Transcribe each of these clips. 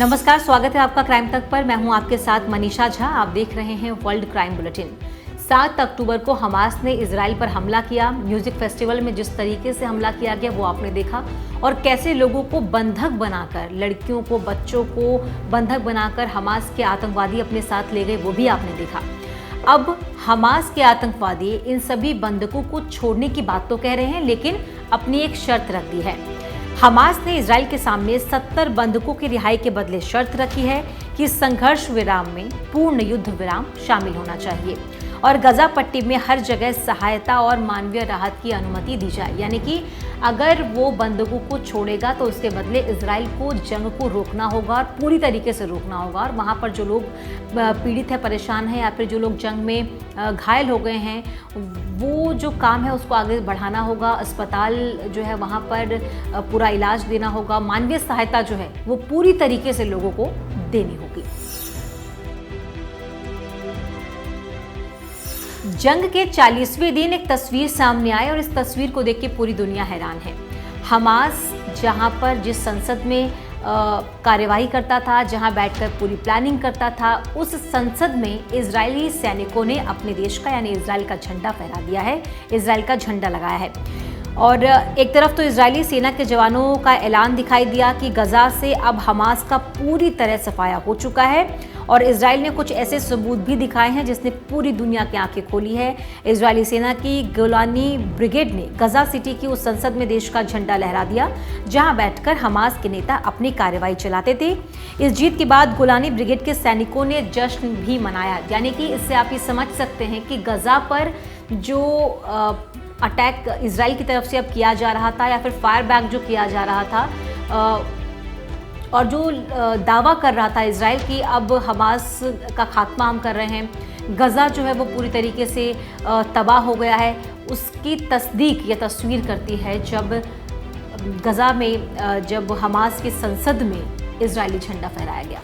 नमस्कार, स्वागत है आपका क्राइम तक पर। मैं हूं आपके साथ मनीषा झा। आप देख रहे हैं वर्ल्ड क्राइम बुलेटिन। 7 अक्टूबर को हमास ने इजराइल पर हमला किया। म्यूजिक फेस्टिवल में जिस तरीके से हमला किया गया वो आपने देखा, और कैसे लोगों को बंधक बनाकर, लड़कियों को, बच्चों को बंधक बनाकर हमास के आतंकवादी अपने साथ ले गए, वो भी आपने देखा। अब हमास के आतंकवादी इन सभी बंधकों को छोड़ने की बात तो कह रहे हैं, लेकिन अपनी एक शर्त रख दी है। हमास ने इजराइल के सामने 70 बंधकों की रिहाई के बदले शर्त रखी है कि संघर्ष विराम में पूर्ण युद्ध विराम शामिल होना चाहिए और गजा पट्टी में हर जगह सहायता और मानवीय राहत की अनुमति दी जाए। यानी कि अगर वो बंधकों को छोड़ेगा तो उसके बदले इजराइल को जंग को रोकना होगा और पूरी तरीके से रोकना होगा, और वहाँ पर जो लोग पीड़ित है, परेशान हैं, या फिर जो लोग जंग में घायल हो गए हैं, वो जो काम है उसको आगे बढ़ाना होगा। अस्पताल जो है वहाँ पर पूरा इलाज देना होगा। मानवीय सहायता जो है वो पूरी तरीके से लोगों को देनी होगी। जंग के 40वें दिन एक तस्वीर सामने आई और इस तस्वीर को देख के पूरी दुनिया हैरान है। हमास जहां पर जिस संसद में कार्यवाही करता था, जहां बैठकर पूरी प्लानिंग करता था, उस संसद में इजरायली सैनिकों ने अपने देश का यानी इजराइल का झंडा फहरा दिया है, इजराइल का झंडा लगाया है। और एक तरफ तो इजरायली सेना के जवानों का ऐलान दिखाई दिया कि गजा से अब हमास का पूरी तरह सफाया हो चुका है, और इजराइल ने कुछ ऐसे सबूत भी दिखाए हैं जिसने पूरी दुनिया की आंखें खोली है। इजरायली सेना की गोलानी ब्रिगेड ने गजा सिटी की उस संसद में देश का झंडा लहरा दिया जहां बैठकर हमास के नेता अपनी कार्रवाई चलाते थे। इस जीत के बाद गोलानी ब्रिगेड के सैनिकों ने जश्न भी मनाया। यानी कि इससे आप ये समझ सकते हैं कि गजा पर जो अटैक इजराइल की तरफ से अब किया जा रहा था, या फिर फायर बैक जो किया जा रहा था, और जो दावा कर रहा था इजराइल की अब हमास का खात्मा हम कर रहे हैं, गजा जो है वो पूरी तरीके से तबाह हो गया है, उसकी तस्दीक या तस्वीर करती है जब गजा में जब हमास की संसद में इजरायली झंडा फहराया गया।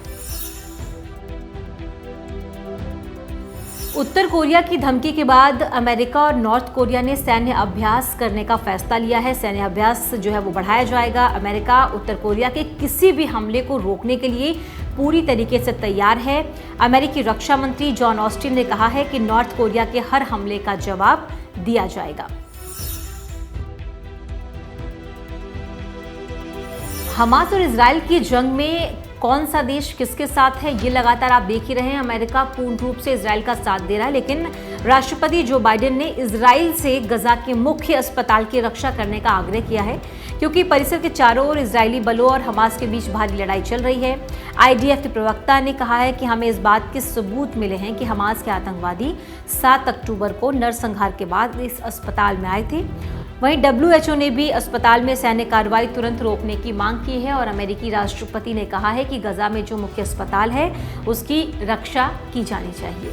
उत्तर कोरिया की धमकी के बाद अमेरिका और नॉर्थ कोरिया ने सैन्य अभ्यास करने का फैसला लिया है। सैन्य अभ्यास जो है वो बढ़ाया जाएगा। अमेरिका उत्तर कोरिया के किसी भी हमले को रोकने के लिए पूरी तरीके से तैयार है। अमेरिकी रक्षा मंत्री जॉन ऑस्टिन ने कहा है कि नॉर्थ कोरिया के हर हमले का जवाब दिया जाएगा। हमास और इजराइल की जंग में कौन सा देश किसके साथ है ये लगातार आप देख ही रहे हैं। अमेरिका पूर्ण रूप से इजराइल का साथ दे रहा है, लेकिन राष्ट्रपति जो बाइडेन ने इजराइल से गजा के मुख्य अस्पताल की रक्षा करने का आग्रह किया है, क्योंकि परिसर के चारों ओर इजरायली बलों और हमास के बीच भारी लड़ाई चल रही है। IDF के प्रवक्ता ने कहा है कि हमें इस बात के सबूत मिले हैं कि हमास के आतंकवादी 7 अक्टूबर को नरसंहार के बाद इस अस्पताल में आए थे। वहीं WHO ने भी अस्पताल में सैन्य कार्रवाई तुरंत रोकने की मांग की है, और अमेरिकी राष्ट्रपति ने कहा है कि गजा में जो मुख्य अस्पताल है उसकी रक्षा की जानी चाहिए।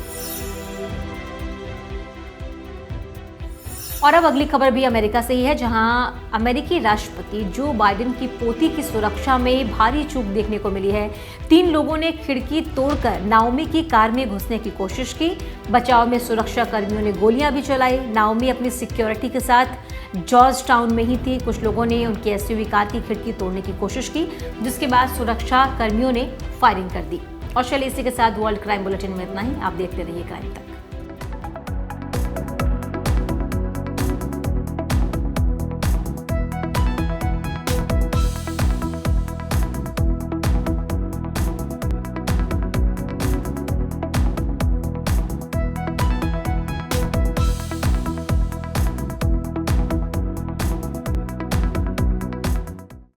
और अब अगली खबर भी अमेरिका से ही है, जहां अमेरिकी राष्ट्रपति जो बाइडेन की पोती की सुरक्षा में भारी चूक देखने को मिली है। 3 लोगों ने खिड़की तोड़कर नाओमी की कार में घुसने की कोशिश की। बचाव में सुरक्षा कर्मियों ने गोलियां भी चलाई। नाओमी अपनी सिक्योरिटी के साथ जॉर्ज टाउन में ही थी। कुछ लोगों ने उनकी SUV कार की खिड़की तोड़ने की कोशिश की, जिसके बाद सुरक्षा कर्मियों ने फायरिंग कर दी। और चलिए इसी के साथ वर्ल्ड क्राइम बुलेटिन में इतना ही। आप देखते रहिए क्राइम तक।